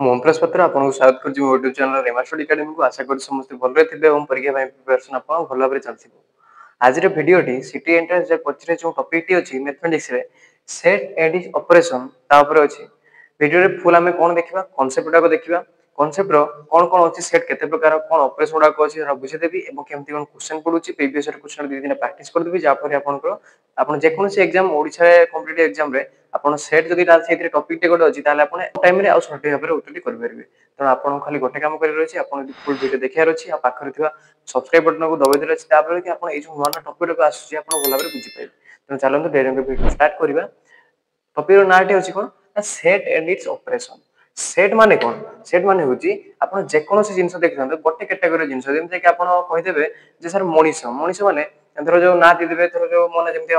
ମୁଁ ପ୍ରଶ୍ପତ୍ର ଆପଣଙ୍କୁ ସ୍ୱାଗତ କରୁଛି ମୋ ୟୁଟ୍ୟୁବ ଚ୍ୟାନେଲ ରେମା ଷ୍ଟଡି ଏକାଡେମୀକୁ। ଆଶା କରୁଛି ସମସ୍ତେ ଭଲରେ ଥିବେ ଏବଂ ପରୀକ୍ଷା ପାଇଁ ପ୍ରିପାରେସନ୍ ଆପଣ ଭଲ ଭାବରେ ଚାଲିଥିବ। ଆଜିର ଭିଡ଼ିଓଟି ସିଟି ଏଣ୍ଟ୍ରାନ୍ସ ପଛରେ ଯେଉଁ ଟପିକଟି ଅଛି ମ୍ୟାଥମେଟିକ୍ସରେ ସେଟ୍ ଆଣ୍ଡ ଇଟ୍ସ ଅପରେସନ୍ ତା ଉପରେ ଅଛି। ଭିଡ଼ିଓରେ ଫୁଲ୍ ଆମେ କ'ଣ ଦେଖିବା, କନସେପ୍ଟ ଗୁଡ଼ାକ ଦେଖିବା, କନସେପ୍ଟର କ'ଣ କ'ଣ ଅଛି, ସେଟ୍ କେତେ ପ୍ରକାର, କ'ଣ ଅପରେସନ୍ ଗୁଡ଼ାକ ଅଛି ସେଟା ବୁଝେଇଦେବି ଏବଂ କେମିତି କ'ଣ କ୍ୱେଶ୍ଚନ୍ ପଡ଼ୁଛି ପ୍ରିଭିୟସ୍ ଇୟର କ୍ୱେଶ୍ଚନ୍ ଦୁଇ ଦିନ ପ୍ରାକ୍ଟିସ୍ କରିଦେବି, ଯାହାଫଳରେ ଆପଣଙ୍କର ଆପଣ ଯେକୌଣସି ଏକ୍ଜାମ ଓଡ଼ିଶାରେ କମ୍ପିଟେଟିଭ୍ ଏକ୍ଜାମରେ ଆପଣ ସେଟ୍ ଯଦି ସେଇଥିରେ ଟପିକଟେ ଗୋଟେ ଅଛି ତାହେଲେ ଆପଣ ଟାଇମରେ ଆଉ ସଠିକ୍ ଭାବରେ ଉତ୍ତରଟି କରିପାରିବେ। ତେଣୁ ଆପଣଙ୍କୁ ଖାଲି ଗୋଟେ କାମ କରିବାର ଅଛି, ଆପଣ ଯଦି ଫୁଲ୍ ଭିଡ଼ିଓ ଦେଖିବାର ଅଛି ଆଉ ପାଖରେ ଥିବା ସବସ୍କ୍ରାଇବ୍ ବଟନକୁ ଦବାଇ ଦେବାର ଅଛି, ତାପରେ କି ଆପଣ ଏଇ ଯେଉଁ ନୂଆ ନୂଆ ଟପିକ୍ ଆସୁଛି ଆପଣ ଭଲ ଭାବରେ ବୁଝିପାରିବେ। ତେଣୁ ଚାଲନ୍ତୁ ଡେରିଙ୍କ ଭିଡ଼ିଓ ଷ୍ଟାର୍ଟ କରିବା। ଟପିକର ନାଁଟି ଅଛି କ'ଣ ନା set and its operation. Set ମାନେ କ'ଣ? ସେଟ୍ ମାନେ ହେଉଛି ଆପଣ ଯେକୌଣସି ଜିନିଷ ଦେଖିଥାନ୍ତୁ ଗୋଟେ କ୍ୟାଟାଗୋରୀ ଜିନିଷ, ଯେମିତିକି ଆପଣ କହିଦେବେ ଯେ ସାର୍ ମଣିଷ ମାନେ ଧର ଯୋଉ ନାଁ ଦେଇଦେବେ, ଧର ଯୋଉ ମାନେ ଯେମିତି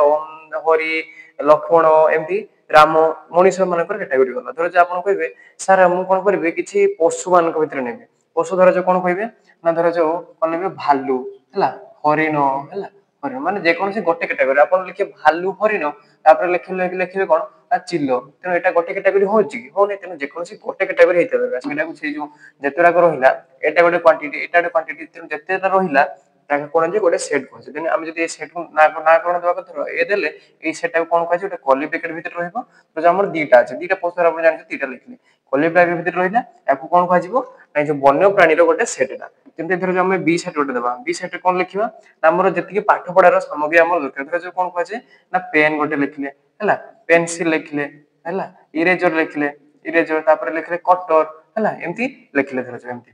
ହରି, ଲକ୍ଷ୍ମଣ, ଏମିତି ରାମ, ମଣିଷ ମାନଙ୍କର କ୍ୟାଟାଗୋରୀ ଗଲା। ଧର ଯେ ଆପଣ କହିବେ ସାର୍ ମୁଁ କ'ଣ କରିବି କିଛି ପଶୁ ମାନଙ୍କ ଭିତରେ ନେବି, ପଶୁ ଧର ଯୋଉ କ'ଣ କହିବେ ନା ଧର ଯୋଉ କ'ଣ ନେବେ ଭାଲୁ ହେଲା, ହରିଣ ହେଲା, ହରିଣ ମାନେ ଯେକୌଣସି ଗୋଟେ କ୍ୟାଟାଗୋରୀ ଆପଣ ଲେଖିବେ ଭାଲୁ ହରିଣ, ତାପରେ ଲେଖିବେ କ'ଣ ନା ଚିଲ। ତେଣୁ ଏଇଟା ଗୋଟେ କ୍ୟାଟାଗୋରୀ ହଉଛି କି ହଉନି, ତେଣୁ ଯେକୌଣସି ଗୋଟେ କ୍ୟାଟାଗୋରୀ ହେଇଥିବା ଦରକାର। ସେଇଟାକୁ ସେଇ ଯୋଉ ଯେତେଗୁଡ଼ାକ ରହିଲା ଏଇଟା ଗୋଟେ କ୍ୱାଣ୍ଟିଟି, ଏଇଟା ଗୋଟେ କ୍ୱାଣ୍ଟିଟି, ତେଣୁ ଯେତେଟା ରହିଲା ତାକୁ କ'ଣ ଯେ ଗୋଟେ ସେଟ୍ କୁହାଯାଏ। ଦେନ୍ ଆମେ ଯଦି ଏ ସେଟ୍କୁ ନାଁ କ'ଣ ଦେବା କଥା ଏ ଦେଲେ ଏଇ ସେଟ୍ଟାକୁ କ'ଣ କୁହାଯାଏ, ଗୋଟେ କର୍ଲି ବ୍ରାକେଟ୍ ଭିତରେ ରହିବ। ତ ଆମର ଦିଟା ଅଛି, ଦିଟା ପଶୁର ଆପଣ ଜାଣିଛନ୍ତି ଦିଟା ଲେଖିଲେ କର୍ଲି ବ୍ରାକେଟ୍ ଭିତରେ ରହିଲା, ୟାକୁ କ'ଣ କୁହାଯିବ ନା ଯୋଉ ବନ୍ୟ ପ୍ରାଣୀର ଗୋଟେ ସେଟ୍ ଏଟା। ଯେମିତି ଧର ଆମେ ବି ସେଟ୍ ଗୋଟେ ଦେବା, ବି ସେଟ୍ କ'ଣ ଲେଖିବା ନା ଆମର ଯେତିକି ପାଠ ପଢାର ସାମଗ୍ରୀ ଆମର ଦରକାର। ଧର ଯୋଉ କ'ଣ କୁହାଯାଏ ନା ପେନ୍ ଗୋଟେ ଲେଖିଲେ ହେଲା, ପେନସିଲ ଲେଖିଲେ ହେଲା, ଇରେଜର ଲେଖିଲେ ଇରେଜର, ତାପରେ ଲେଖିଲେ କଟର ହେଲା, ଏମିତି ଲେଖିଲେ ଧର ଏମିତି।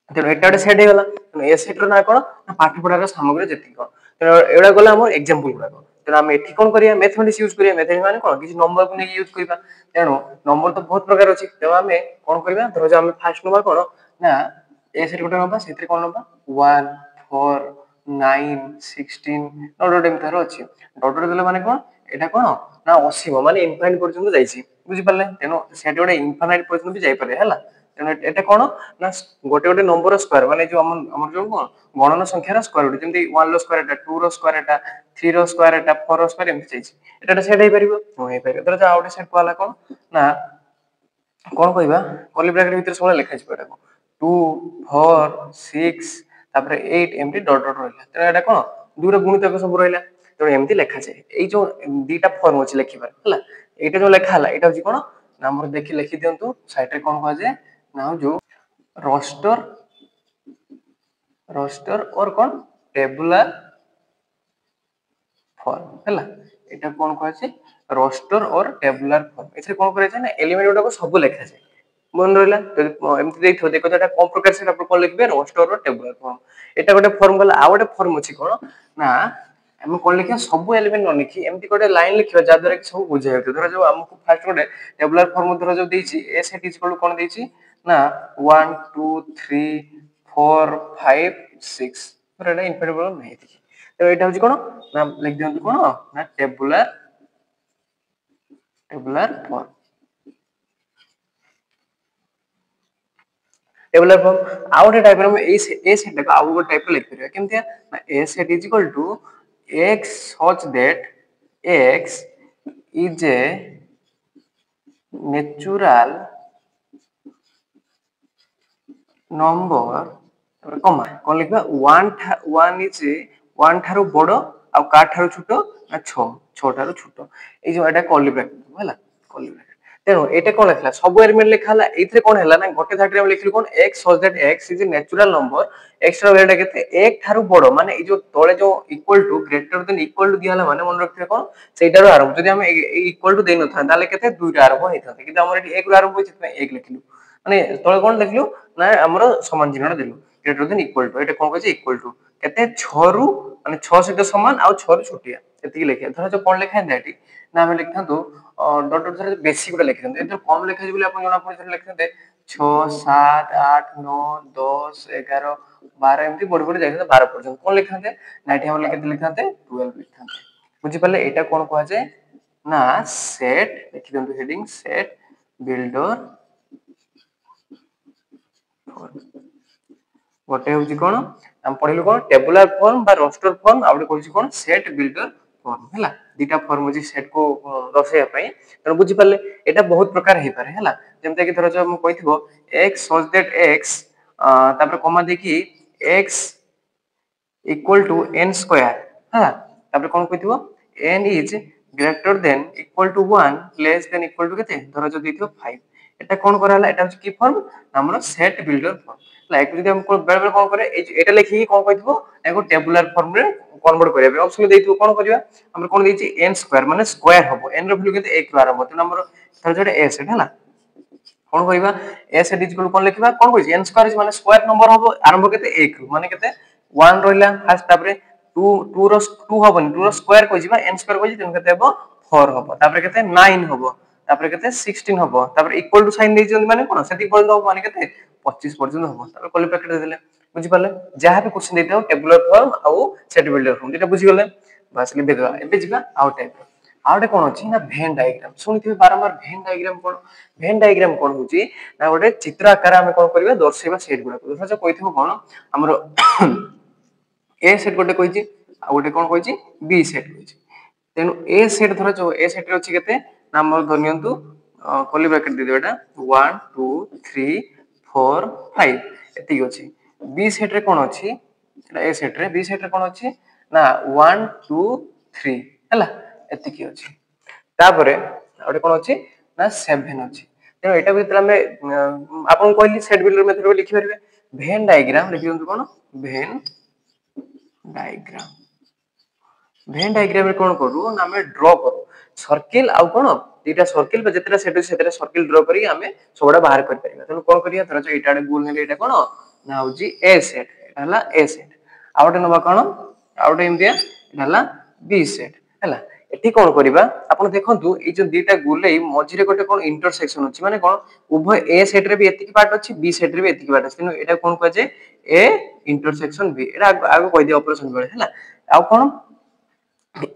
ତେଣୁ ଏଟା ଗୋଟେ ସେଟ୍ ହେଇଗଲା। ତେଣୁ ଏ ସେଟ୍ର ନାଁ କ'ଣ ନା ପାଠ ପଢାର ସାମଗ୍ରୀ ଯେତିକି କ'ଣ। ତେଣୁ ଏଗୁଡ଼ା ଗଲା ଆମର ଏକ୍ସାମ୍ପଲ ଗୁଡ଼ାକ। ତେଣୁ ଆମେ ଏଠି କ'ଣ କରିବା ମ୍ୟାଥମେଟିକ୍ସ ୟୁଜ୍ କରିବା। ମ୍ୟାଥମେଟିକ୍ସ ମାନେ କ'ଣ କିଛି ନମ୍ବରକୁ ନେଇକି ୟୁଜ୍ କରିବା। ତେଣୁ ନମ୍ବର ତ ବହୁତ ପ୍ରକାର ଅଛି, ତେଣୁ ଆମେ କ'ଣ କରିବା ଧର ଆମେ ଫାଷ୍ଟ ନବା କ'ଣ ନା ଏ ସେଟ୍ ଗୋଟେ ନବା, ସେଥିରେ କ'ଣ ନବା 1 4 9 16 ଡଟ୍ ଏମିତି ଧର ଅଛି। ଡଟ୍ ଦେଲେ ମାନେ କ'ଣ ଏଇଟା କ'ଣ ନା ଅସୀମ ମାନେ ଇନଫାଇନାଇଟ୍ ପର୍ଯ୍ୟନ୍ତ ଯାଇଛି, ବୁଝିପାରିଲେ। ତେଣୁ ସେଠି ଗୋଟେ ଇନଫାଇନାଇଟ୍ ପର୍ଯ୍ୟନ୍ତ ବି ଯାଇପାରେ ହେଲା। ତେଣୁ ଏଟା କ'ଣ ନା ଗୋଟେ ନମ୍ବର ସ୍କୋୟାର, ମାନେ ଯୋଉ ଆମର ଯୋଉ କ'ଣ ଗଣନ ସଂଖ୍ୟାର ସ୍କୋୟାର ରୁଟ୍, ଯେମିତି 1 ର ସ୍କୋୟାର ଏଟା, 2 ର ସ୍କୋୟାର ଏଟା, 3 ର ସ୍କୋୟାର ଏଟା, 4 ର ସ୍କୋୟାର ଏମିତି ଯାଇଛି। ଏଟା ସେଟ୍ ହେଇପାରିବ ହେଇପାରିବ। ଧର ଆଉ ଗୋଟେ ସେଟ୍ କୁହାହେଲା କ'ଣ ନା କ'ଣ କହିବା କର୍ଲି ବ୍ରାକେଟ୍ ଭିତରେ ସବୁବେଳେ ଲେଖାଯିବ ଏଟାକୁ 2 4 6 ତାପରେ 8 ଏମିତି ଡଟ୍ ରହିଲା। ତେଣୁ ଏଟା କ'ଣ ଦୁଇର ଗୁଣିତକ ସବୁ ରହିଲା। ତେଣୁ ଏମିତି ଲେଖାଯାଏ। ଏଇ ଯୋଉ ଦିଟା ଫର୍ମ ଅଛି ଲେଖିବାର ହେଲା, ଏଇଟା ଯୋଉ ଲେଖା ହେଲା ଏଇଟା ହଉଛି କ'ଣ ନା ଆମର ଲେଖି ଦିଅନ୍ତୁ ସାଇଡରେ କ'ଣ କୁହାଯାଏ ନା ଯୋଉ roster or କ'ଣ टेबुलर फॉर्म ହେଲା। ଏଟା କ'ଣ କୁହାଯାଏ roster or टेबुलर फॉर्म। ଏଥିରେ କ'ଣ କରାଯାଏ ନା ଏଲିମେଣ୍ଟ ଗୁଡାକ ସବୁ ଲେଖାଯାଏ। ମନେ ରହିଲା ଏମିତି ଦେଇଥିବ ଦେଖ ଏଟା କୋଉ ପ୍ରକାର ସେଟା ଆପଣ କ'ଣ ଲେଖିବେ roster or टेबुलर फॉर्म। ଏଟା ଗୋଟେ ଫର୍ମ ଗଲା। ଆଉ ଗୋଟେ ଫର୍ମ ଅଛି କ'ଣ ନା ଆମେ କ'ଣ ଲେଖିବା ସବୁ ଏଲିମେଣ୍ଟ ନ ଲେଖି ଏମିତି ଗୋଟେ ଲାଇନ ଲେଖିବା ଯାହା ଦ୍ୱାରା କି ସବୁ ବୁଝା ଯାଉଥିବ। ଧର ଯୋଉ ଆମକୁ ଫାର୍ଷ୍ଟ ଗୋଟେ टेबुलर फॉर्म ଧର ଯୋଉ ଦେଇଛି ଏ ସେଟ୍ ଇକ୍ୱାଲ କ'ଣ ଦେଇଛି ନା 1 2 3 4 5 6 ଧର ଏଟା ଇନଫିନିଟି ନାହିଁ ଏତିକି। ତ ଏଇଟା ହଉଛି କ'ଣ ନା ଲେଖି ଦିଅନ୍ତୁ କ'ଣ ନା टेबुलर फॉर्म। टेबुलर फॉर्म ଆଉ ଗୋଟେ ଟାଇପର ଆମେ ଏ ସେଟକୁ ଆଉ ଗୋଟେ ଟାଇପର ଲେଖି ପାରିବା। କେମିତି ନା A set is equal to x such that x is a natural number comma କ'ଣ ଲେଖିବା 1 ଇଜ 1 ଠାରୁ ବଡ଼ ଆଉ କା ଠାରୁ ଛୋଟ ନା 6 ଠାରୁ ଛୋଟ। ଏଇ ଯୋଉ ଏଟା କର୍ଲି ବ୍ରାକେଟ ହେଲା, କର୍ଲି ବ୍ରାକେଟ। ତେଣୁ ଏଇଟା କ'ଣ ଲେଖିଲା ସବୁ ଏଲିମେଣ୍ଟ ଲେଖା ହେଲା। ଏଇଥିରେ କ'ଣ ହେଲା ନା ଗୋଟେ ଧାଡ଼ିରେ ଆମେ ଲେଖିଲୁ କ'ଣ x such that x is a natural number, x ର ଭ୍ୟାଲୁ କେତେ 1 ଠାରୁ ବଡ଼, ମାନେ ଏଇ ଯୋଉ ତଳେ ଯୋଉ equal to greater then equal to ଦିଆ ହେଲା ମାନେ ମନେ ରଖିଥିବେ କ'ଣ ସେଇଟାରୁ ଆରମ୍ଭ। ଯଦି ଆମେ ଏଇ ଇକ୍ୱାଲ ଟୁ ଦେଇ ନଥାନ୍ତା ତାହେଲେ କେତେ 2 ରୁ ଆରମ୍ଭ ହେଇଥାନ୍ତା, କିନ୍ତୁ ଆମର ଏଠି 1 ରୁ ଆରମ୍ଭ ହୋଇଛି ସେଥିପାଇଁ 1 ଲେଖିଲୁ। ମାନେ ତଳେ କ'ଣ ଲେଖିଲୁ ନା ଆମର ସମାନ ଚିହ୍ନଟା ଦେଲୁ ଗ୍ରେଟର ଦେନ୍ ଇକ୍ୱାଲ ଟୁ। ଏଟା କ'ଣ କହିଛି ଇକ୍ୱାଲ ଟୁ କେତେ 6 ରୁ ମାନେ 6 ସହିତ ସମାନ ଆଉ 6 ରୁ ଛୋଟିଆ ଏତିକି ଲେଖିବା। ଧର ଯୋଉ କ'ଣ ଲେଖାନ୍ତା ଏଠି ନା ଆମେ ଲେଖିଥାନ୍ତୁ ଡଟ୍ ଡଟ୍ ଧର ବେଶୀ ଗୋଟେ ଲେଖିଥାନ୍ତୁ। ଏଥିରେ କମ୍ ଲେଖାଯିବ ବୋଲି ଆପଣ ଜଣା ପଡ଼ିଥିଲେ ଲେଖିଥାନ୍ତେ 6 7 8 9 10 11 12 ଏମିତି ବଢ଼ି ବଢ଼ି ଯାଇଥାନ୍ତେ 12 ପର୍ଯ୍ୟନ୍ତ। କ'ଣ ଲେଖିଥାନ୍ତେ ନା ଏଠି ଆମେ କେତେ ଲେଖିଥାନ୍ତେ 12 ଲେଖିଥାନ୍ତେ। ବୁଝିପାରିଲେ। ଏଇଟା କ'ଣ କୁହାଯାଏ ନା ସେଟ୍, ଲେଖି ଦିଅନ୍ତୁ ହେଡିଂ ସେଟ୍ ବିଲ୍ଡର ଗୋଟେ ହଉଛି କ'ଣ ଆମେ ପଢିଲୁ କ'ଣ ଟେବୁଲାର ଫର୍ମ ବା ରୋଷ୍ଟର ଫର୍ମ, ଆଉ ଗୋଟେ କହିଛି କ'ଣ ସେଟ୍ ବିଲ୍ଡର फॉर्म हैला दीटा फॉर्म अछि सेट को दर्शाया पई त बुझि पाले एटा बहुत प्रकार हे पारे हैला जेमते कि धरो जो हम कहिथबो x सच दैट x तापर कमा देखि x equal to n square हां तापर कोन कहिथबो n is greater than equal to 1 less than equal to केते धरो जो दिथिबो 5 এটা কোন করা হলা এটা হচ্ছে কি ফর্ম আমরা সেট বিল্ডার ফর্ম লাইক যদি আমি বেলে বেলে কোন করে এটা লিখি কোন কইতবো এগো টেবুলার ফর্ম রে কনভার্ট করিবা অপশন দেইতবো কোন করিবা আমরা কোন দেইছি n স্কয়ার মানে স্কয়ার হবো n র ভ্যালু কেতে 1 ରୁ আরম্ভ তেন আমরা ধর যেটা a সেট হলা কোন কইবা a সেট ইজ কোন লিখিবা কোন কইছি n স্কয়ার মানে স্কয়ার নম্বর হবো আরম্ভ কেতে 1 ରୁ মানে কেতে 1 রইলা ফার্স্ট তারপরে 2 র 2 হবনি 2 র স্কয়ার কইছিবা n স্কয়ার কইছি তেন কেতে হবো 4 হবো তারপরে কেতে 9 হবো তারপরে কেতে 16 হবো তারপরে ইকুয়াল টু সাইন দেইছন মানে কোন সেটি পর্যন্ত হবো মানে কেতে 25 পর্যন্ত হবো তারপরে কলি ব্র্যাকেট দেলে বুঝি পারলে যাহা भी क्वेश्चन देते हो टेबुलर फॉर्म आउ सेट बिल्डर फॉर्म এটা বুঝি গলে বাস লিখে দেবা এবে ଯିବା আউ টাইপ আউটে কোন ଅଛି না ভেন ডায়াগ্রাম শুনিଥିବେ ବାରମ୍ବାର ভেন ডায়াଗ୍ରାମ কোন ভেন ডায়াଗ୍ରାମ কোন होची না ଗୋଟେ ଚିତ୍ର ଆକାର ଆମେ কোন କରିବା ଦର୍ଶାଇବା ସେଟ ଗୁଡା ଦେଖା କହିଥିବ কোন ଆମର ए सेट गोटे कहिची आ गोटे कोन कहिची बी सेट कहिची तेनु ए सेट धर जो ए सेट रे अछि केते नाम धनियंतु कर्ली ब्रैकेट दे देबेटा 1 2 3 4 5 एति अछि बी सेट रे कोन अछि एटा ए सेट रे बी सेट रे कोन अछि ना 1 2 3 हला एति की अछि तापरे आउटे कोन अछि ना 7 अछि तेनु एटा भीतर हमें आपन कहली सेट बिल्डर मेथड रे लिखि परबे भेन डायग्राम लिखि दंतु कोन भेन डायग्राम भेन डायग्राम रे कोन करू ना हमें ड्रा करू सर्किल आ कोन दीटा सर्किल पे जेतरा सेट सेतरा सर्किल ड्रा करी हमें सबडा बाहर कर परिबा तनो कोन करिया धर जो एटा गोल नेले एटा कोन ना होजी ए सेट एटा हला ए सेट आउटे नबा कोन आउटे इंडिया एटा हला बी सेट हला एठी कोन करिबा आपण देखंतु ए जो दीटा गोले मझी रे गोटे कोन इंटरसेक्शन अछि माने कोन उभय ए सेट रे भी एतिकी पार्ट अछि बी सेट रे भी एतिकी पार्ट अछि तनो एटा कोन कह जे ए इंटरसेक्शन बी एटा आगो कहि दे ऑपरेशन बेले हला आ कोन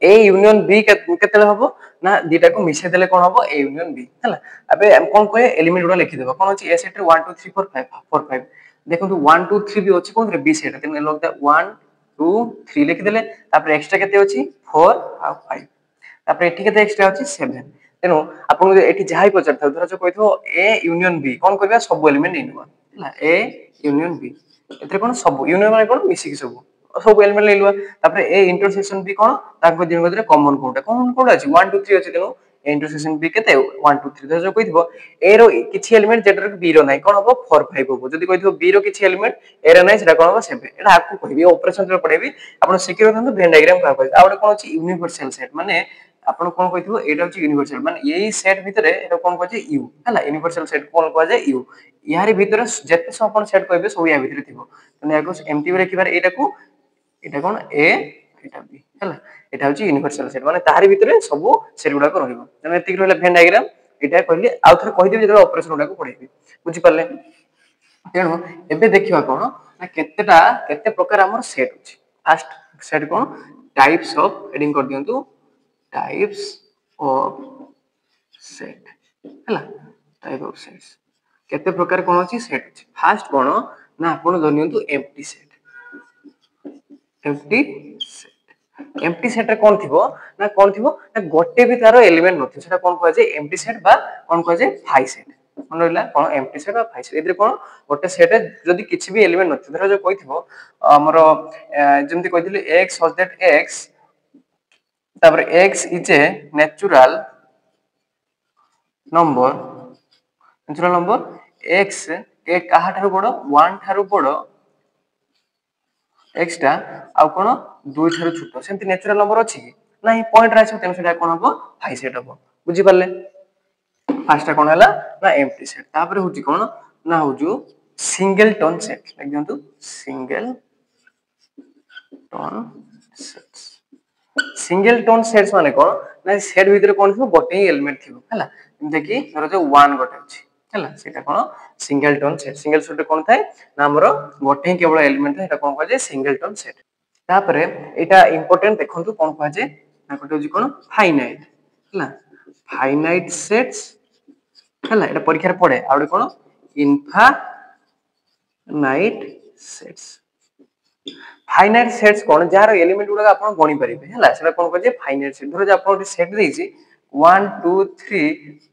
ए यूनियन बी केतले हबो ना दीटा को मिसे देले कोन हबो ए यूनियन बी हला अबे हम कोन कहे एलिमेंट गुडा लिखि देबो कोन अछि ए सेट रे 1 2 3 4 5 4 5 देखंतु 1 2 3 भी अछि कोन रे बी सेट तेन लग द 1 2 3 लिखि देले तापर एक्स्ट्रा केते अछि 4 आ 5 तापर एठी केते एक्स्ट्रा अछि 7 तेनु आपन एठी जाहाई पचार था धर जो कहिथो ए यूनियन बी कोन करबा सब एलिमेंट नेनवा हला ए यूनियन बी एथरे कोन सब यूनियन माने कोन मिसी कि सब एलिमेंट लेलुआ तापर ए इंटरसेक्शन भी कोन ताको दिन मधरे कॉमन कोड अछि 1 2 3 अछि तेनु इंटरसेक्शन बी केते 1 2 3 जो कहिथबो ए रो किछि एलिमेंट जेटर बी रो नै कोन हबो 4 5 हबो जदी कहिथबो बी रो किछि एलिमेंट ए रो नै सेटा कोन हबो 7 एटा आपको कहबी ऑपरेशन रे पढेबी आपण सिक्योर थंतु भेन डायग्राम का कहबी आ कोन अछि यूनिवर्सल सेट माने आपण कोन कहिथबो एटा अछि यूनिवर्सल माने एई सेट भितरे एटा कोन कहै यू हला यूनिवर्सल सेट कोन कहै जे यू यारी भितरे जते सब आपण सेट कहबे सब या भितरे थिबो तने याको एमटी रे लिखिबार एटा को एटा कोन ए एटा बी हला एटा होची यूनिवर्सल सेट माने तारि भितरे सब सेट गुडा को रहिबो तने एतिक रहले भेन डायग्राम एटा कहली आ थरे कहि देबी जे ऑपरेशन गुडा को पढेबी बुझि पाले तेनु एबे देखिबा कोन ना केते प्रकार हमर सेट अछि first set cone types of heading कर दियंतु टाइप्स ऑफ सेट हला टाइप ऑफ सेट्स केते प्रकार कोन अछि सेट अछि फर्स्ट कोन ना आपण धनियंतु एम्प्टी सेट एम्प्टी सेट रे कोन थिबो ना गोटे भी तारो एलिमेंट नथि सेटा कोन कहै जे एम्प्टी सेट बा कोन कहै जे फाइ सेट कोन रहला कोन एम्प्टी सेट बा फाइ सेट इधर कोन गोटे सेट जदी किछि भी एलिमेंट नथि धर जो कहिथिबो हमरो जेमति कहिथिले x सच दैट x तापर x is a natural number x ए काहा ठारू बडो 1 ठारू बडो x टा आ कोन 2 ठारू छोटो सेमति नेचुरल नंबर अछि नाही पॉइंट राइस तेन सेटा कोन हबो हाई सेट हबो बुझि पाले फर्स्ट टा कोन हला ना एम्प्टी सेट तापर होची कोन ना होजु सिंगल टोन सेट एकदंतु singleton sets singleton sets माने कोन ना सेट भीतर कोन थिबो गोटे ही एलिमेंट थिबो हला देखि धर जो 1 गोटे अछि हला सेटा कोन सिंगल टोन सेट कोन थाए ना हमरो गोटे ही केवल एलिमेंट थाए एटा कोन कह जे सिंगल टोन सेट तापरे एटा इंपोर्टेंट देखंतु कोन कह जे ना कोटे होजी कोन फाइनाइट हला फाइनाइट सेट्स हला एटा परीक्षा रे पड़े आउडे कोन इनफानाइट सेट्स फाइनाइट सेट्स कौन जार एलिमेंट गुडा आप गणी पारे है कौन कहे फाइनाइट सेट धर आप सेट देती 1 2 3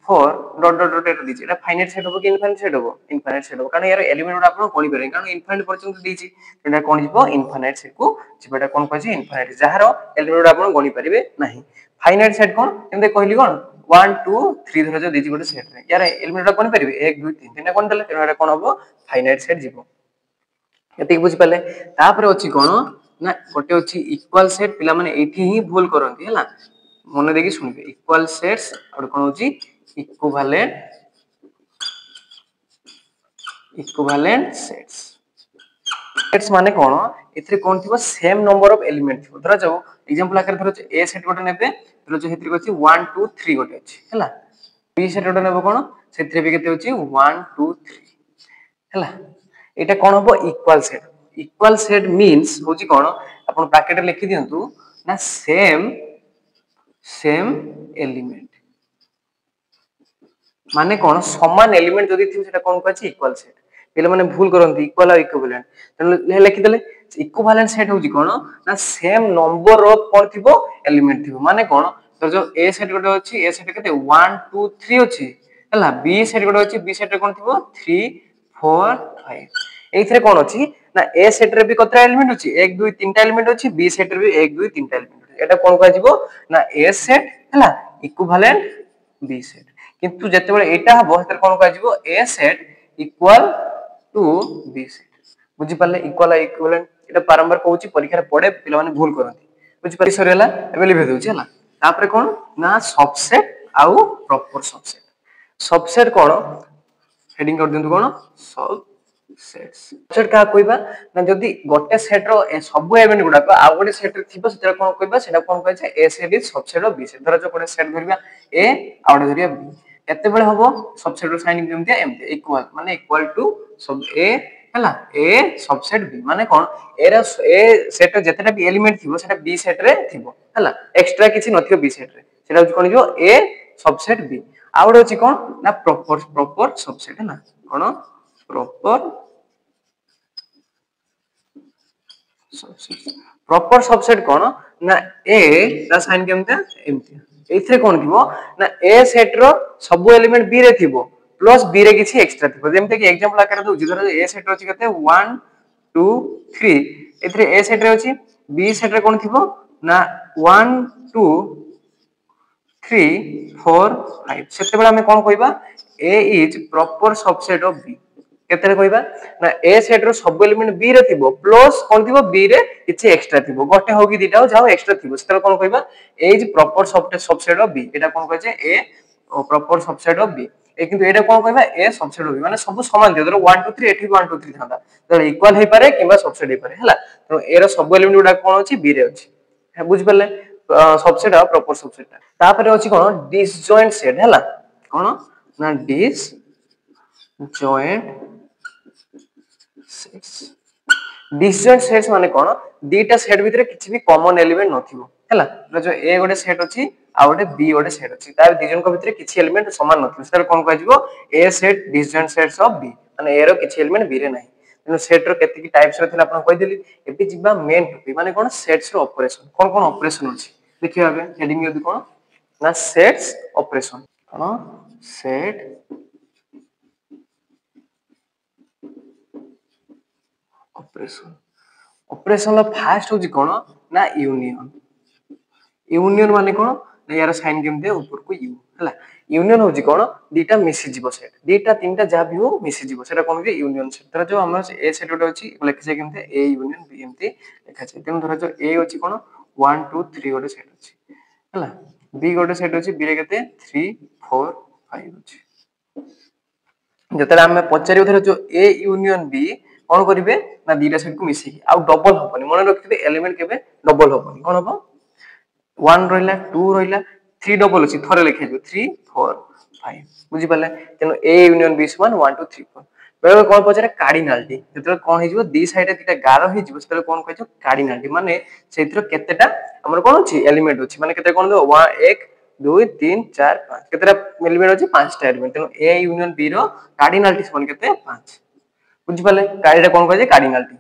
4 डॉट डॉट डॉट एटा दीची एटा फाइनाइट सेट हो कि इनफाइनाइट सेट हो इनफाइनाइट सेट हो कारण यार एलिमेंट गुडा आप गणी पारे कारण इनफाइनाइट पर्यंत दीची एटा कौन जीवो इनफाइनाइट सेट को जीवाटा कौन कहे इनफाइनाइट जार एलिमेंट गुडा आप गणी पारे नहीं फाइनाइट सेट कौन एमते कहली कौन 1 2 3 धर जो दीची गोटे सेट रे यार एलिमेंट गुडा गणी पारे 1 2 3 तीन कोन देले एटा कौन हो फाइनाइट सेट जीवो एति बुझी पाले तापर अछि कोन ना गोटे अछि इक्वल सेट पिला माने एठी ही भूल करंती हैला मन देखि सुनबे इक्वल सेट्स और कोन होची इक्विवेलेंट सेट्स सेट्स माने कोन एथरे कोन थिबो सेम नंबर ऑफ एलिमेंट थिबो धरा जाओ एग्जांपल आकर धरो ए सेट गोटे नेबे धरो जो हेतरि अछि 1 2 3 गोटे अछि हैला बी सेट गोटे नेबो कोन सेथरे भी केते अछि 1 2 3 हैला एटा कोन होबो इक्वल सेट मींस होची कोन आपण ब्रैकेट रे लिखि दियंतु ना सेम एलिमेंट माने कोन समान एलिमेंट जदी थि सेटा कोन कहछि इक्वल सेट पिले माने भूल करंती इक्वल और इक्विवेलेंट तने लिखि देले इक्विवेलेंट सेट होची कोन ना सेम नंबर ऑफ कोन थिबो एलिमेंट थिबो माने कोन तो जो ए सेट गोटे अछि ए सेट केते 1 2 3 अछि हला बी सेट गोटे अछि बी सेट रे कोन थिबो 3 4 5 एइथरे कोन अछि ना ए सेट रे भी कतरा एलिमेंट अछि 1 2 3 टा एलिमेंट अछि बी सेट रे भी 1 2 3 टा एलिमेंट अछि एटा कोन कहै जिवो ना ए सेट हला इक्विवेलेंट बी सेट किंतु जते बेले एटा हबो हेतर कोन कहै जिवो A set equal to B set बुझी पाले इक्वल इक्विवेलेंट एटा बारंबार कहूची परीक्षा रे पड़े पिला माने भूल करंती बुझी पाली सरियला एबे लिखि दउची हला तापरे कोन ना सबसेट आउ प्रॉपर सबसेट कोन हेडिंग कर दियंतु कोन सबसेट का कहबा ना जदी गोटे सेट रो सब एलिमेंट गुडा को आ गोटे सेट रे थिबो सेटा कोन कहबा सेटा कोन कहै छै A set is subset of B set धर जो कोन सेट धरबा ए आ गोटे धरिया बी एते बेले हबो सबसेट रो साइन जेमते एमते इक्वल माने इक्वल टू सब ए हला ए सबसेट बी माने कोन ए सेट रे जतेटा भी एलिमेंट थिबो सेटा बी सेट रे थिबो हला एक्स्ट्रा किछि नथिबो बी सेट रे सेटा कोन जो ए सबसेट बी आ गोटे अछि कोन ना प्रॉपर सबसेट हला कोन प्रॉपर सबसेट कोन ना ए ता साइन केमते एमते एथरे कोन थिबो ना ए सेट रो सब एलिमेंट बी रे थिबो प्लस बी रे किछि एक्स्ट्रा थिबो जेमते कि एग्जांपल आकर दउ जदर ए सेट रो छि कते 1 2 3 एथरे ए सेट रे अछि बी सेट रे कोन थिबो ना 1 2 3 4 5 सेते बेला हम कोन कहबा A is proper subset of B केतरे कहबा ना ए सेट रो सब एलिमेंट बी रे थिबो प्लस कोन थिबो बी रे किछि एक्स्ट्रा थिबो गोटे हो कि दिटा हो जाओ एक्स्ट्रा थिबो सेते कोन कहबा A is proper subset of B एटा कोन कहै छै A proper subset of B A किंतु एटा कोन कहबा ए सबसेट ऑफ बी माने सब समान दियो धरो 1 2 3 एठी 1 2 3 थांदा तो इक्वल हे पारे किबा सबसेट हे पारे हला तो ए रो सब एलिमेंट गुडा कोन अछि बी रे अछि है बुझ परले सबसेट आ प्रॉपर सबसेट तापर अछि कोन डिसजॉइंट सेट हला कोन ना डिसजॉइंट सेट्स माने कोन दीटा सेट भितरे किछि भी कॉमन एलिमेंट नथिबो हला जो ए गोटे सेट अछि आ गोटे बी गोटे सेट अछि तार दी जन को भितरे किछि एलिमेंट समान नथिबो सेटा कोन कहै जिवो A set disjoint sets of B माने ए रो किछि एलिमेंट बी रे नाही तेनो सेट रो केति की टाइप्स रो थिला आपण कहि देली एबे जिबा मेन टॉपिक माने कोन सेट्स रो ऑपरेशन कोन ऑपरेशन अछि देखियो आबे हेडिंग यदि कोन ना सेट्स ऑपरेशन कोन सेट ऑपरेशन ऑपरेशन लो फास्ट होजी कोन ना यूनियन माने कोन ना यार साइन केम दे ऊपर को यू हला यूनियन होजी कोन दीटा मिसी जीवो सेट दीटा तीनटा जा भी हो मिसी जीवो सेटा कोन जे यूनियन सेट तर जो हमर ए सेट ओटे अछि लिखि छै केमते ए यूनियन बी एमती लिखा छै तेन धर जो ए अछि कोन 1 2 3 ओटे सेट अछि हला बी गोटे सेट अछि बी रे केते 3 4 5 अछि जतरा हम पचारियो धर जो ए यूनियन बी कोन करिवे ना दीटा सेट को मिसी आ डबल होबनी मन रखिबे एलिमेंट केबे डबल होबनी कोन होबो 1 रहिला 2 रहिला 3 डबल अछि थरे लिखि दियो 3 4 5 बुझी पाले तेनो ए यूनियन बी समान 1 2 3 4 बेले कोन पचारे कार्डिनालिटी जतरे कोन हे जिवो दी साइड दिटा गारो हे जिवो सेतरे कोन कहै छ कार्डिनालिटी माने सेतिर केतेटा हमर कोन अछि एलिमेंट अछि माने केते कोन दो 1 2 3 4 5 केतेटा एलिमेंट अछि 5 टा एलिमेंट तेनो ए यूनियन बी रो कार्डिनालिटी समान केते 5 बुझी पाले कार्डिटा कोन कहै छै कार्डिनालिटी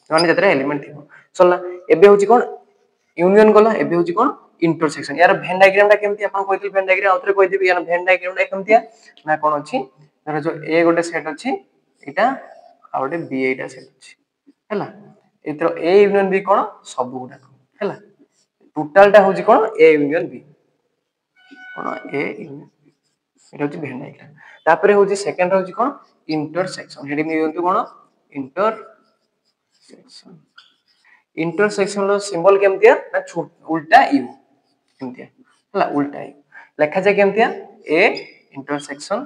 माने जतरे एलिमेंट थिबो सरला एबे होची कोन यूनियन गला एबे होची कोन इंटरसेक्शन यार वेन डायग्राम टा केमती आपन कहथिल वेन डायग्राम आउथरे कहि देबी यार वेन डायग्राम टा केमतिया ना कोन अछि धर जो ए गोटे सेट अछि एटा आ गोटे बी एटा सेट अछि हैला एतर ए यूनियन बी कोन सब गुडा हैला टोटल टा होची कोन ए यूनियन बी कोन ए यूनियन এটা হচ্ছে ভেন ডায়াগ্রাম তারপরে হচ্ছে সেকেন্ড হচ্ছে কোন ইন্টারসেকশন হেডি নিয়ন্তু কোন ইন্টারসেকশন ইন্টারসেকশন ର সিম্বল কেমতিয়া না উল্টা ইউ কেমতিয়া ହେଲା উল্টা ইউ লেখা যায় কেমতিয়া এ ইন্টারসেকশন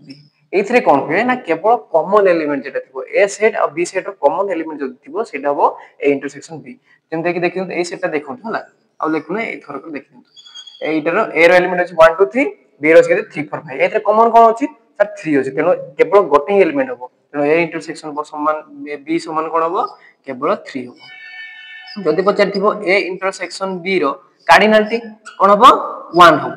বি এইথরে কোন হয় না কেবল কমন এলিমেন্ট যেটা থিবো এ সেট আর বি সেট র কমন এলিমেন্ট যদি থিবো সেটা হবো এ ইন্টারসেকশন বি যেমতি কি দেখুন এই সেটটা দেখুন ହେଲା ଆଉ লেখুন এই থরক দেখুন এইটার এ র এলিমেন্ট আছে 1 2 3 বি র আছে 3 4 5 এতে কমন কোন আছে স্যার 3 আছে তেনো কেবল গোটে এলিমেন্ট হবো তেনো এ ইন্টারসেকশন সমান বি সমান কোন হবো কেবল 3 হবো যদি পচারিথিবো এ ইন্টারসেকশন বি র কার্ডিনালটি কোন হবো 1 হবো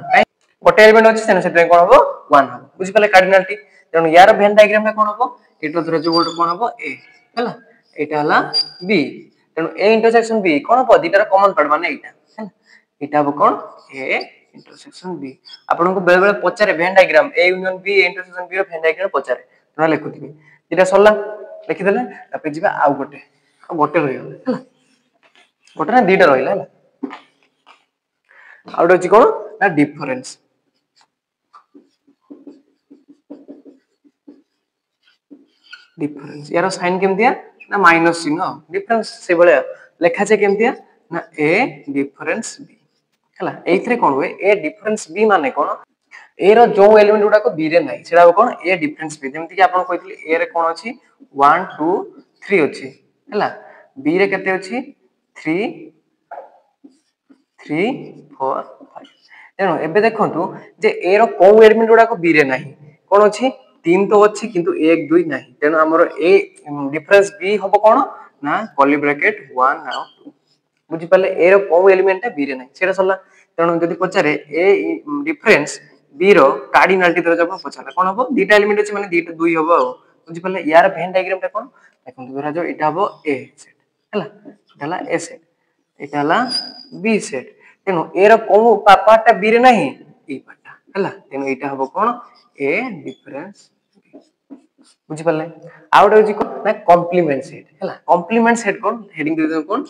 গোটে এলিমেন্ট আছে তেনো সেটা কোন হবো 1 হবো বুঝি পালে কার্ডিনালটি তেনো ইয়ার ভেন ডায়াগ্রাম কোন হবো এটা ধরে যে গোটে কোন হবো এ হলা এটা হলা বি তেনো এ ইন্টারসেকশন বি কোন হবো দুইটার কমন পার্ট মানে এইটা হলা এটা হবো কোন এ ইন্টারসেকশন বি ଆପଣଙ୍କୁ ବେଳେ ବେଳେ ପଚାରେ ଭେନ୍ ଡାଇଗ୍ରାମ ଏ ୟୁନିୟନ ବି ଇଣ୍ଟରସେକ୍ସନ ବି ର ଭେନ୍ ଡାଇଗ୍ରାମ ପଚାରେ ତମେ ଲେଖୁଥିବେ ଏଟା ସରଲା ଲେଖିଦେଲେ ତାପରେ ଯିବା ଆଉ ଗୋଟେ ରହିଗଲା ହେଲା ଗୋଟେ ନା ଦିଟା ରହିଲା ହେଲା ଆଉ ଗୋଟେ ଅଛି କଣ ନା ଡିଫରେନ୍ସ यार साइन केमतिया ना माइनस चिन्ह डिफरेंस से भले लेखा जे केमतिया ना ए डिफरेंस बी हला एथरे कोन होय ए डिफरेंस बी माने कोन ए रो जो एलिमेंट गुडा को बी रे नाही सेडा कोन ए डिफरेंस बी जेमति कि आपन कहितले ए रे कोन अछि 1 2 3 अछि हला बी रे केते अछि 3 3 4 5 तेनो एबे देखंतु जे ए रो को एलिमेंट गुडा को बी रे नाही कोन अछि 3 तो अछि किंतु 1 2 नाही तेनो हमर ए डिफरेंस बी हबो कोन ना कर्ली ब्रैकेट 1 नाउ 2 बुझि पाले ए रो को एलिमेंट बी रे नाही सेडा सरला तेनो जदी पचारे ए डिफरेंस बी रो कार्डिनालिटी धर जब पचारे कोन हबो दीटा एलिमेंट अछि माने दीटा 2 हबो बुझि पाले यार वेन डायग्राम ता कोन देखंतु धरा जो इटा हबो ए सेट हला हला ए सेट इटा हला बी सेट तेनो ए रो को पार्ट बी रे नाही ई पार्ट हला तेनो इटा हबो कोन ए डिफरेंस बुझि पाले आउट होजी कोन ना कॉम्प्लीमेंट सेट हला कॉम्प्लीमेंट सेट कोन हेडिंग दे दो कोन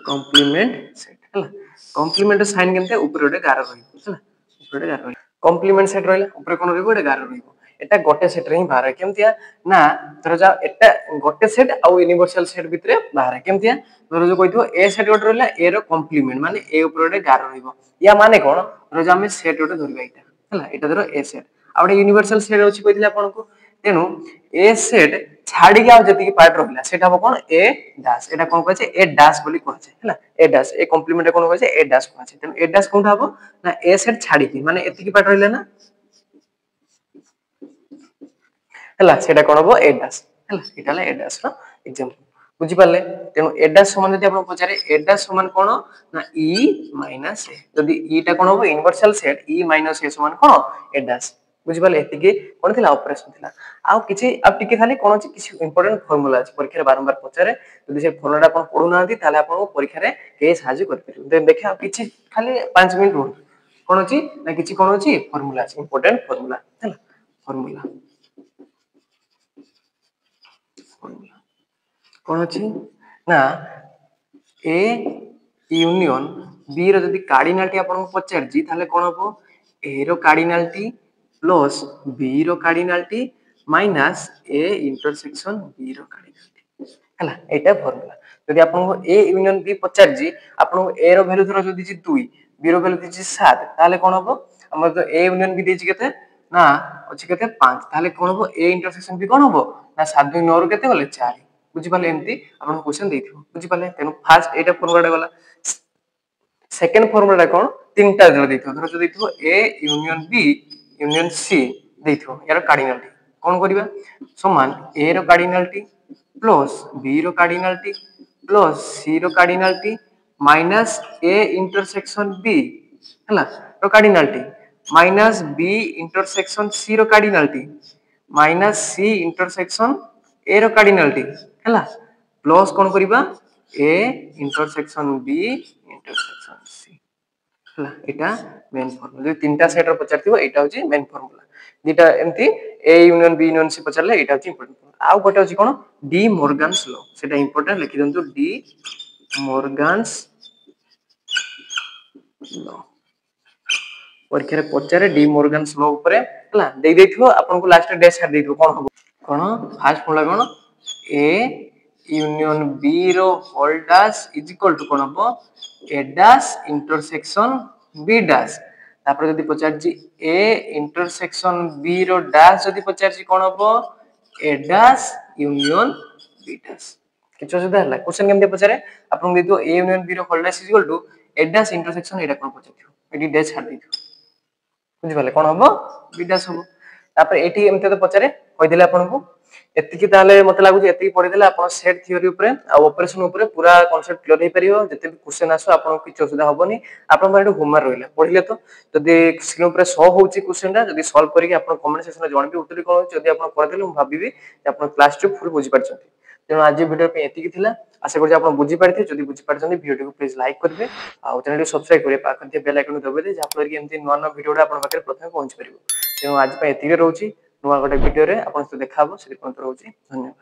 कॉम्प्लीमेंट सेट हला कॉम्प्लीमेंट साइन केमते ऊपर ओटे गारो रही हला ऊपर ओटे गारो कॉम्प्लीमेंट सेट रहला ऊपर कोन रहबो ओटे गारो रहबो एटा गोटे सेट रे ही बाहर केमतिया ना धर जा एटा गोटे सेट आ यूनिवर्सल सेट भितरे बाहर केमतिया धर जो कहितो ए सेट ओटे रहला ए रो कॉम्प्लीमेंट माने ए ऊपर ओटे गारो रहबो या माने कोन धर जा हम सेट ओटे धरबा एटा हला एटा धर ए सेट आ ओटे यूनिवर्सल सेट अछि कहितले आपन को तेनु ए सेट छाडी के आ जति की पार्ट रहला सेटा हो कोन ए डैश एटा कोन कहै छै ए डैश बोली कहै छै हला ए डैश ए कॉम्प्लीमेंट कोन कहै छै ए डैश कहै छै तेनु ए डैश कोन हबो ना ए सेट छाडी की माने एति की पार्ट रहला ना हला सेटा कोन हबो ए डैश हला एटा ला ए डैश रो एग्जांपल बुझि पाले तेनु ए डैश समान जति आपण पचारे ए डैश समान कोन ना e माइनस ए जदि e टा कोन हबो यूनिवर्सल सेट e माइनस ए समान कोन ए डैश बुझि पाले एति के कोन थिला ऑपरेशन थिला आ किछि अब टिके खाली कोन अछि किछि इंपोर्टेंट फार्मूला अछि परीक्षा रे बारंबार पचारे जदि से फार्मूला आपण पढु नांती ताले आपण परीक्षा रे के साहाय्य कर परिबो देखा किछि खाली 5 मिनिट रुक कोन अछि ना किछि कोन अछि फार्मूला अछि इंपोर्टेंट फार्मूला हला फार्मूला कोन अछि ना ए यूनियन बी रो जदि कार्डिनालिटी आपण पचार जी ताले कोन हबो ए रो कार्डिनालिटी प्लस बी रो cardinality minus A intersection B रो कार्डिनालिटी हला एटा फार्मूला जदि आपण ए यूनियन बी पचार जी आपण ए रो वैल्यू धरो जदि 2 बी रो वैल्यू दिछि 7 ताले कोन हबो हमर तो ए यूनियन बी दिछि केते ना अछि केते 5 ताले कोन हबो ए इंटरसेक्शन बी कोन हबो ना 7 2 9 रो केते गले 4 बुझि पाले एमती आपण क्वेश्चन देथिबो बुझि पाले तेनु फर्स्ट एटा फार्मूला गला सेकंड फार्मूला कोन तीनटा जळ देथिबो धरो जो देथिबो A union B union C देथिबो यार कार्डिनालिटी कोन करिबा समान ए रो कार्डिनालिटी प्लस बी रो कार्डिनालिटी प्लस सी रो cardinality minus A intersection B हला रो cardinality minus B intersection C रो cardinality minus C intersection A रो कार्डिनलटी हैला प्लस कोन करिबा A intersection B intersection C हैला एटा मेन फार्मूला जे तीनटा सेट रो पचारथिबो एटा होची मेन फार्मूला दीटा एमती A union B union C पचारले एटा होची इंपोर्टेंट आउ गोटे होची कोन डी मॉर्गन्स लॉ सेटा इंपोर्टेंट लिखि दंतु डी मॉर्गन्स लॉ परीक्षा रे पचारे डी मॉर्गन्स लॉ ऊपर हैला देई देथिबो आपन को लास्ट डे छाड़ देथिबो कोन हबो कोन फास्ट फॉर्मूला कोन ए यूनियन बी रो whole dash is equal to कोन हबो A dash intersection B dash तापर जदी पचार जी ए इंटरसेक्शन बी रो डैश जदी पचार जी कोन हबो A dash union B dash किछो सुधा हला क्वेश्चन केमते पचारे आपन देतो ए यूनियन बी रो whole dash is equal to A dash intersection एटा कोन पचाथियो एटी डैश छाड़ देथियो बुझि पाले कोन हबो बी डैश हबो तापर एटी एमते तो पचारे कहि देले आपन को एतिकी ताले मते लागु जे एतिकी पढि देले आपन सेट थ्योरी ऊपर आ ऑपरेशन ऊपर पूरा कांसेप्ट क्लियर हे परियो जते भी क्वेश्चन आसो आपन किछ असुविधा हबोनी आपन बारे होमवर्क रहिला पढिले तो जदी स्क्रीन ऊपर शो होउची क्वेश्चन ता जदी सॉल्व करिके आपन कमेंट सेक्शन में जानबी उत्तर कोन जदी आपन कर देले हम भाबिबी जे आपन क्लास 2 फुल बुझि पारछथि तेनो आज वीडियो पे एतिकी थिला आशा करि आपन बुझि पारथि जदी बुझि पारछथि वीडियो को प्लीज लाइक करबे आ चैनल को सब्सक्राइब करे पाखन ते बेल आइकन दबे दे जाफर कि एमती नवा नवा वीडियो आपन पाखरे प्रथमे पहुंच परिबो तेनो आज पे एतिकी रहउची नुवा गोटे वीडियो रे आपन से देखा हबो से पॉइंट रहउची धन्यवाद।